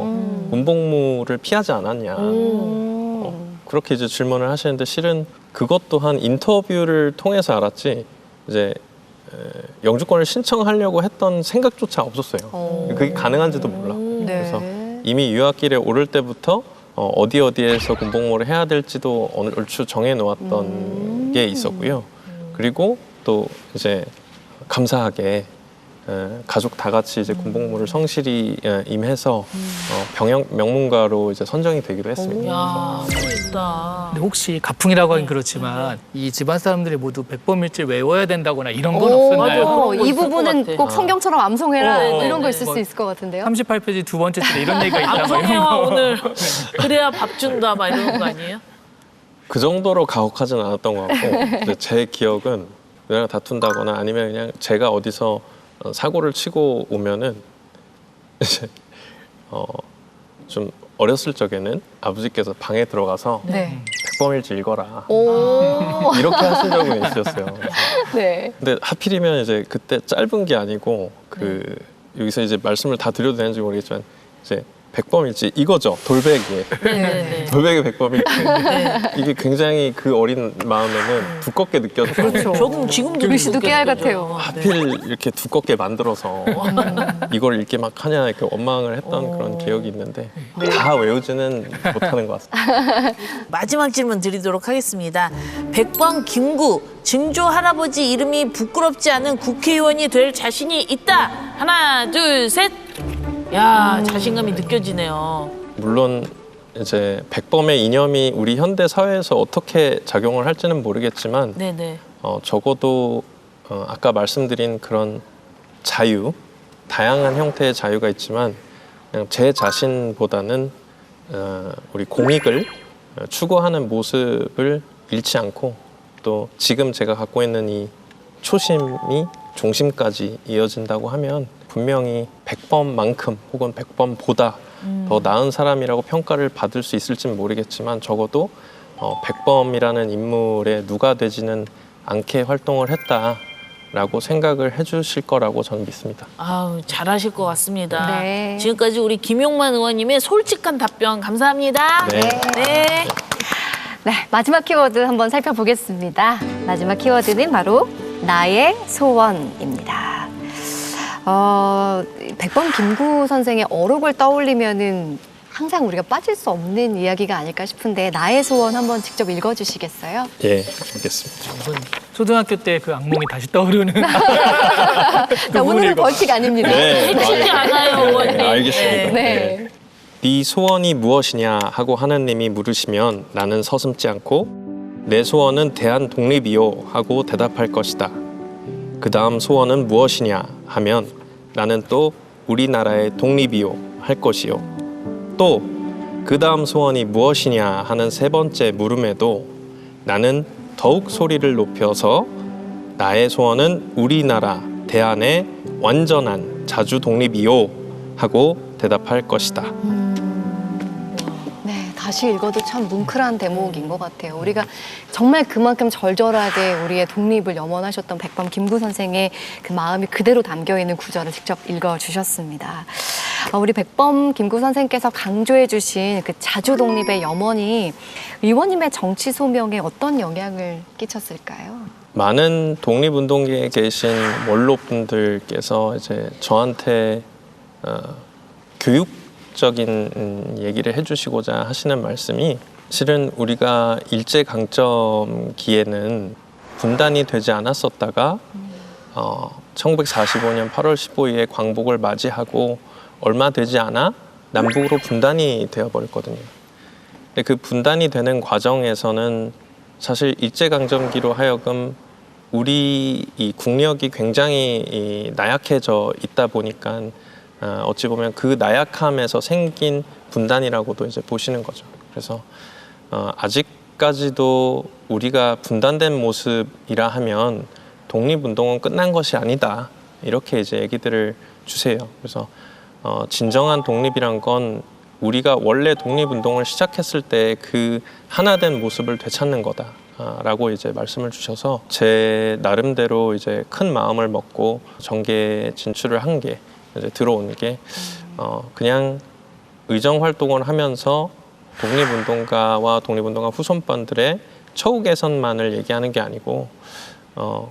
군복무를 피하지 않았냐. 그렇게 이제 질문을 하시는데 실은 그것 또한 인터뷰를 통해서 알았지 이제 영주권을 신청하려고 했던 생각조차 없었어요. 그게 가능한지도 몰라. 네. 그래서 이미 유학길에 오를 때부터 어디에서 군복무를 해야 될지도 얼추 정해 놓았던 게 있었고요. 그리고 또 이제 감사하게 가족 다 같이 이제 군복무를 성실히 임해서 병역 명문가로 이제 선정이 되기로 했습니다. 야, 멋있다. 근데 혹시 가풍이라고 하긴 그렇지만 이 집안 사람들이 모두 백범일지를 외워야 된다거나 이런 건 없었나요? 맞아. 이 있을 것 부분은 같아. 꼭 성경처럼 암송해라 네, 이런 거 네, 있을 네. 수 있을 것 같은데요. 38페이지 두 번째 줄에 이런 얘기가 있다. 뭐 이런 암송해와 거. 오늘 그래야 밥 준다 막 이런 거 아니에요? 그 정도로 가혹하진 않았던 것 같고 근데 제 기억은 누나랑 다툰다거나 아니면 그냥 제가 어디서 사고를 치고 오면은 이제 좀 어렸을 적에는 아버지께서 방에 들어가서 네. 백범일지 읽어라 오. 이렇게 하신 적은 있었어요. 네. 근데 하필이면 이제 그때 짧은 게 아니고 여기서 이제 말씀을 다 드려도 되는지 모르겠지만 이제 백범일지 이거죠. 돌베개. 네. 돌베개 백범일지. 이게 굉장히 그 어린 마음에는 두껍게 느껴졌거든요. 그렇죠. 조금 지금도 글씨도 깨알 느껴져요. 같아요. 하필 이렇게 두껍게 만들어서 이걸 읽게 막 하냐 이렇게 원망을 했던 그런 기억이 있는데 다 외우지는 못하는 것 같습니다. 마지막 질문 드리도록 하겠습니다. 백범 김구 증조 할아버지 이름이 부끄럽지 않은 국회의원이 될 자신이 있다. 하나, 둘, 셋. 야, 자신감이 느껴지네요. 물론 이제 백범의 이념이 우리 현대 사회에서 어떻게 작용을 할지는 모르겠지만 네네. 적어도 아까 말씀드린 그런 자유, 다양한 형태의 자유가 있지만 그냥 제 자신보다는 우리 공익을 추구하는 모습을 잃지 않고 또 지금 제가 갖고 있는 이 초심이 종심까지 이어진다고 하면 분명히 백범만큼 혹은 백범보다 더 나은 사람이라고 평가를 받을 수 있을지는 모르겠지만 적어도 백범이라는 인물에 누가 되지는 않게 활동을 했다라고 생각을 해주실 거라고 저는 믿습니다. 아우, 잘하실 것 같습니다. 네. 지금까지 우리 김용만 의원님의 솔직한 답변 감사합니다. 네. 네. 네, 마지막 키워드 한번 살펴보겠습니다. 마지막 키워드는 바로 나의 소원입니다. 백범 김구 선생의 어록을 떠올리면은 항상 우리가 빠질 수 없는 이야기가 아닐까 싶은데 나의 소원 한번 직접 읽어주시겠어요? 예, 알겠습니다. 초등학교 때 그 악몽이 다시 떠오르는. 자, 오늘은 벌칙 아닙니다. 해치지 않아요, 의원님. 네, 알겠습니다. 네. 네 소원이 무엇이냐 하고 하나님이 물으시면 나는 서슴지 않고 내 소원은 대한 독립이요 하고 대답할 것이다. 그 다음 소원은 무엇이냐 하면 나는 또 우리나라의 독립이요 할 것이요. 또 그 다음 소원이 무엇이냐 하는 세 번째 물음에도 나는 더욱 소리를 높여서 나의 소원은 우리나라 대한의 완전한 자주 독립이요 하고 대답할 것이다. 네, 다시 읽어도 참 뭉클한 대목인 것 같아요. 우리가 정말 그만큼 절절하게 우리의 독립을 염원하셨던 백범 김구 선생의 그 마음이 그대로 담겨있는 구절을 직접 읽어주셨습니다. 우리 백범 김구 선생께서 강조해 주신 그 자주 독립의 염원이 의원님의 정치 소명에 어떤 영향을 끼쳤을까요? 많은 독립운동계에 계신 원로분들께서 이제 저한테 교육적인 얘기를 해주시고자 하시는 말씀이 실은 우리가 일제강점기에는 분단이 되지 않았었다가 1945년 8월 15일에 광복을 맞이하고 얼마 되지 않아 남북으로 분단이 되어버렸거든요. 근데 그 분단이 되는 과정에서는 사실 일제강점기로 하여금 우리 이 국력이 굉장히 나약해져 있다 보니까 어찌 보면 그 나약함에서 생긴 분단이라고도 이제 보시는 거죠. 그래서 아직까지도 우리가 분단된 모습이라 하면 독립운동은 끝난 것이 아니다. 이렇게 이제 얘기들을 주세요. 그래서 진정한 독립이란 건 우리가 원래 독립운동을 시작했을 때 그 하나된 모습을 되찾는 거다라고 이제 말씀을 주셔서 제 나름대로 이제 큰 마음을 먹고 정계에 진출을 한 게 이제 들어온 게 그냥 의정 활동을 하면서 독립운동가와 독립운동가 후손반들의 처우 개선만을 얘기하는 게 아니고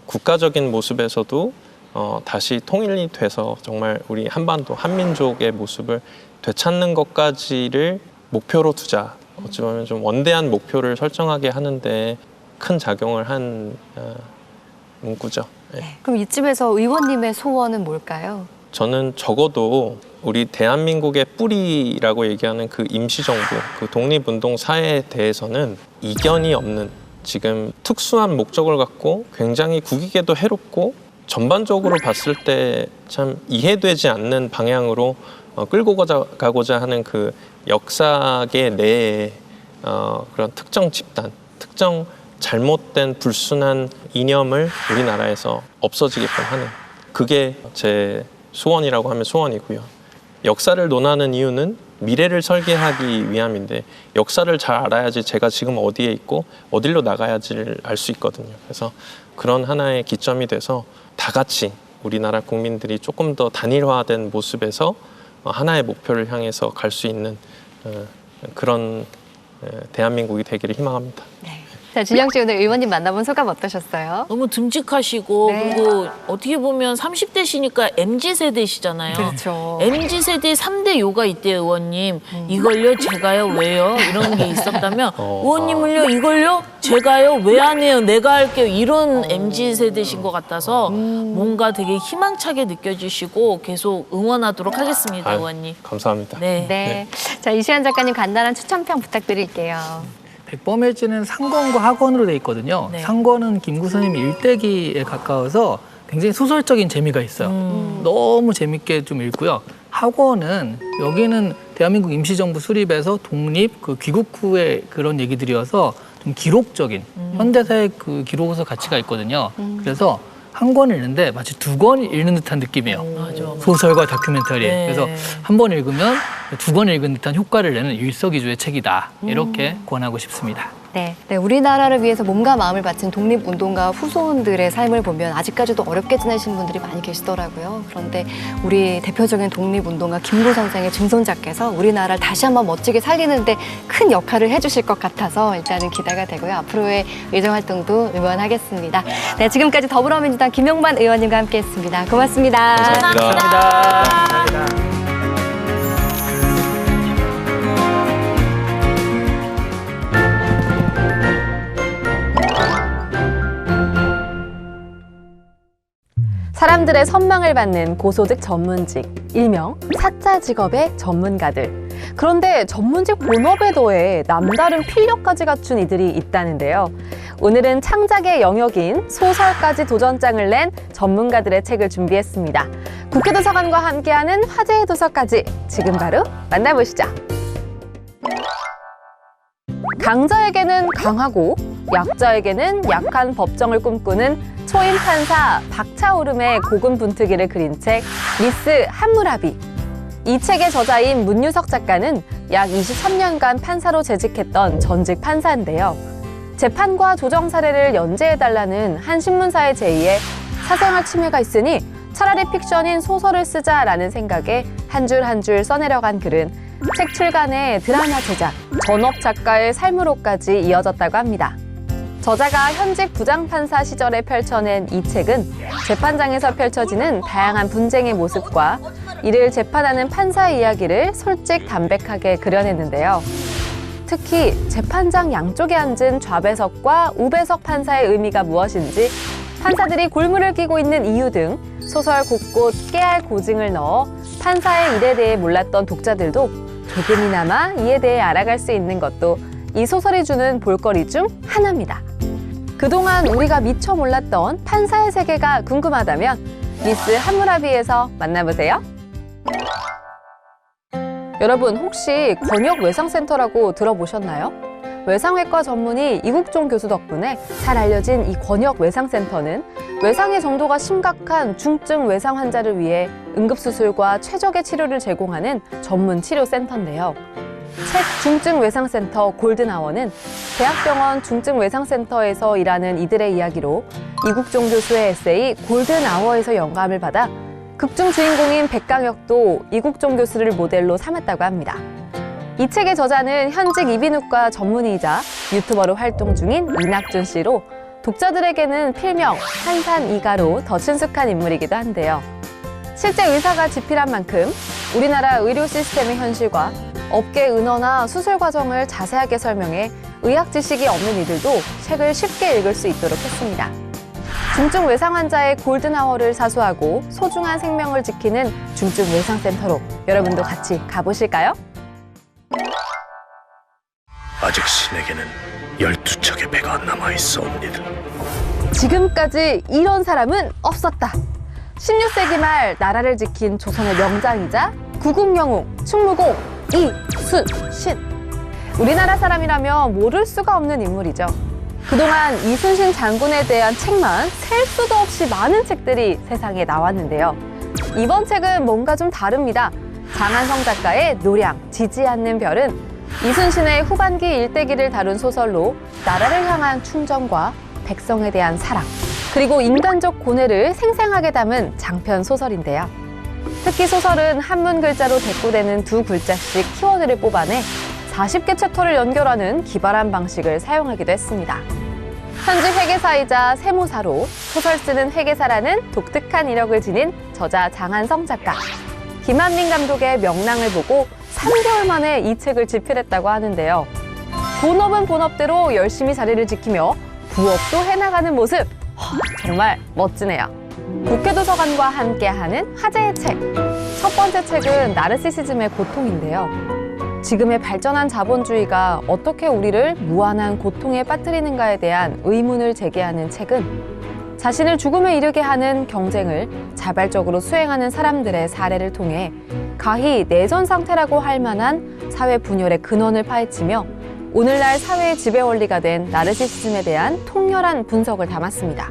국가적인 모습에서도 다시 통일이 돼서 정말 우리 한반도 한민족의 모습을 되찾는 것까지를 목표로 두자. 어찌 보면 좀 원대한 목표를 설정하게 하는데 큰 작용을 한 문구죠. 네. 그럼 이쯤에서 의원님의 소원은 뭘까요? 저는 적어도 우리 대한민국의 뿌리라고 얘기하는 그 임시정부, 그 독립운동 사회에 대해서는 이견이 없는 지금 특수한 목적을 갖고 굉장히 국익에도 해롭고 전반적으로 봤을 때 참 이해되지 않는 방향으로 끌고 가고자 하는 그 역사계 내에 그런 특정 집단, 특정 잘못된 불순한 이념을 우리나라에서 없어지게끔 하는 그게 제 소원이라고 하면 소원이고요. 역사를 논하는 이유는 미래를 설계하기 위함인데 역사를 잘 알아야지 제가 지금 어디에 있고 어디로 나가야지를 알 수 있거든요. 그래서 그런 하나의 기점이 돼서 다 같이 우리나라 국민들이 조금 더 단일화된 모습에서 하나의 목표를 향해서 갈 수 있는 그런 대한민국이 되기를 희망합니다. 네. 자, 준영 씨 오늘 의원님 만나본 소감 어떠셨어요? 너무 듬직하시고 네. 그리고 어떻게 보면 30대시니까 MZ세대시잖아요. 그렇죠. MZ세대 3대 요가 있대요, 의원님. 이걸요? 제가요? 왜요? 이런 게 있었다면 의원님을요? 이걸요? 제가요? 왜 안 해요? 내가 할게요. 이런 MZ세대신 것 같아서 뭔가 되게 희망차게 느껴지시고 계속 응원하도록 하겠습니다, 아유, 의원님. 감사합니다. 네. 네. 자, 이시안 작가님 간단한 추천평 부탁드릴게요. 백범일지는 상권과 학원으로 돼 있거든요. 네. 상권은 김구 선생님 일대기에 가까워서 굉장히 소설적인 재미가 있어요. 너무 재밌게 좀 읽고요. 학원은 여기는 대한민국 임시정부 수립에서 독립, 그 귀국 후의 그런 얘기들이어서 좀 기록적인 현대사의 그 기록에서 가치가 있거든요. 그래서 한 권 읽는데 마치 두 권 읽는 듯한 느낌이에요. 맞아. 소설과 다큐멘터리. 네. 그래서 한 번 읽으면 두 권 읽은 듯한 효과를 내는 일석이조의 책이다. 이렇게 권하고 싶습니다. 네. 네, 우리나라를 위해서 몸과 마음을 바친 독립운동가 후손들의 삶을 보면 아직까지도 어렵게 지내시는 분들이 많이 계시더라고요. 그런데 우리 대표적인 독립운동가 김구 선생의 증손자께서 우리나라를 다시 한번 멋지게 살리는데 큰 역할을 해주실 것 같아서 일단은 기대가 되고요. 앞으로의 의정활동도 응원하겠습니다. 네, 지금까지 더불어민주당 김용만 의원님과 함께했습니다. 고맙습니다. 감사합니다. 감사합니다. 사람들의 선망을 받는 고소득 전문직, 일명 사짜 직업의 전문가들. 그런데 전문직 본업에 더해 남다른 필력까지 갖춘 이들이 있다는데요. 오늘은 창작의 영역인 소설까지 도전장을 낸 전문가들의 책을 준비했습니다. 국회도서관과 함께하는 화제의 도서까지 지금 바로 만나보시죠. 강자에게는 강하고 약자에게는 약한 법정을 꿈꾸는 초임 판사 박차오름의 고군분투기를 그린 책 미스 함무라비. 이 책의 저자인 문유석 작가는 약 23년간 판사로 재직했던 전직 판사인데요. 재판과 조정 사례를 연재해달라는 한 신문사의 제의에 사생활 침해가 있으니 차라리 픽션인 소설을 쓰자라는 생각에 한 줄 한 줄 써내려간 글은 책 출간에 드라마 제작, 전업 작가의 삶으로까지 이어졌다고 합니다. 저자가 현직 부장판사 시절에 펼쳐낸 이 책은 재판장에서 펼쳐지는 다양한 분쟁의 모습과 이를 재판하는 판사의 이야기를 솔직 담백하게 그려냈는데요. 특히 재판장 양쪽에 앉은 좌배석과 우배석 판사의 의미가 무엇인지, 판사들이 골무를 끼고 있는 이유 등 소설 곳곳 깨알 고증을 넣어 판사의 일에 대해 몰랐던 독자들도 조금이나마 이에 대해 알아갈 수 있는 것도 이 소설이 주는 볼거리 중 하나입니다. 그동안 우리가 미처 몰랐던 판사의 세계가 궁금하다면 미스 함무라비에서 만나보세요. 여러분, 혹시 권역외상센터라고 들어보셨나요? 외상외과 전문의 이국종 교수 덕분에 잘 알려진 이 권역외상센터는 외상의 정도가 심각한 중증 외상 환자를 위해 응급수술과 최적의 치료를 제공하는 전문 치료센터인데요. 책 중증외상센터 골든아워는 대학병원 중증외상센터에서 일하는 이들의 이야기로 이국종 교수의 에세이 골든아워에서 영감을 받아 극중 주인공인 백강혁도 이국종 교수를 모델로 삼았다고 합니다. 이 책의 저자는 현직 이비인후과 전문의이자 유튜버로 활동 중인 이낙준 씨로 독자들에게는 필명 한산이가로 더 친숙한 인물이기도 한데요. 실제 의사가 집필한 만큼 우리나라 의료 시스템의 현실과 업계 은어나 수술 과정을 자세하게 설명해 의학 지식이 없는 이들도 책을 쉽게 읽을 수 있도록 했습니다. 중증 외상 환자의 골든아워를 사수하고 소중한 생명을 지키는 중증 외상센터로 여러분도 같이 가보실까요? 아직 신에게는 12척의 배가 남아있사옵니다. 지금까지 이런 사람은 없었다. 16세기 말 나라를 지킨 조선의 명장이자 구국영웅, 충무공 이순신. 우리나라 사람이라면 모를 수가 없는 인물이죠. 그동안 이순신 장군에 대한 책만 셀 수도 없이 많은 책들이 세상에 나왔는데요. 이번 책은 뭔가 좀 다릅니다. 장한성 작가의 노량, 지지 않는 별은 이순신의 후반기 일대기를 다룬 소설로 나라를 향한 충정과 백성에 대한 사랑, 그리고 인간적 고뇌를 생생하게 담은 장편 소설인데요. 특히 소설은 한문 글자로 대꾸되는 두 글자씩 키워드를 뽑아내 40개 챕터를 연결하는 기발한 방식을 사용하기도 했습니다. 현직 회계사이자 세무사로 소설 쓰는 회계사라는 독특한 이력을 지닌 저자 장한성 작가. 김한민 감독의 명랑을 보고 3개월 만에 이 책을 집필했다고 하는데요. 본업은 본업대로 열심히 자리를 지키며 부업도 해나가는 모습, 정말 멋지네요. 국회도서관과 함께하는 화제의 책. 첫 번째 책은 나르시시즘의 고통인데요. 지금의 발전한 자본주의가 어떻게 우리를 무한한 고통에 빠뜨리는가에 대한 의문을 제기하는 책은 자신을 죽음에 이르게 하는 경쟁을 자발적으로 수행하는 사람들의 사례를 통해 가히 내전 상태라고 할 만한 사회 분열의 근원을 파헤치며 오늘날 사회의 지배 원리가 된 나르시시즘에 대한 통렬한 분석을 담았습니다.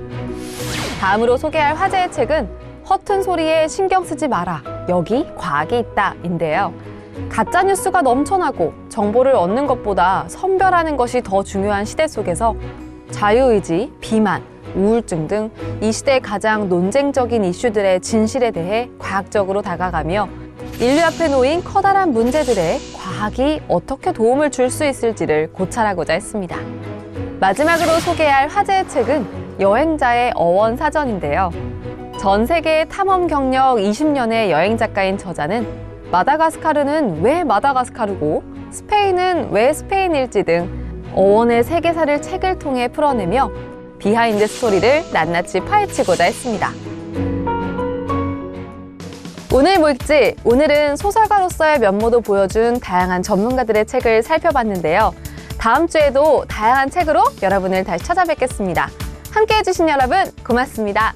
다음으로 소개할 화제의 책은 허튼 소리에 신경 쓰지 마라, 여기 과학이 있다인데요. 가짜뉴스가 넘쳐나고 정보를 얻는 것보다 선별하는 것이 더 중요한 시대 속에서 자유의지, 비만, 우울증 등 이 시대의 가장 논쟁적인 이슈들의 진실에 대해 과학적으로 다가가며 인류 앞에 놓인 커다란 문제들에 과학이 어떻게 도움을 줄 수 있을지를 고찰하고자 했습니다. 마지막으로 소개할 화제의 책은 여행자의 어원 사전인데요. 전 세계 탐험 경력 20년의 여행 작가인 저자는 마다가스카르는 왜 마다가스카르고 스페인은 왜 스페인일지 등 어원의 세계사를 책을 통해 풀어내며 비하인드 스토리를 낱낱이 파헤치고자 했습니다. 오늘 뭐 읽지? 오늘은 소설가로서의 면모도 보여준 다양한 전문가들의 책을 살펴봤는데요. 다음 주에도 다양한 책으로 여러분을 다시 찾아뵙겠습니다. 함께해 주신 여러분 고맙습니다.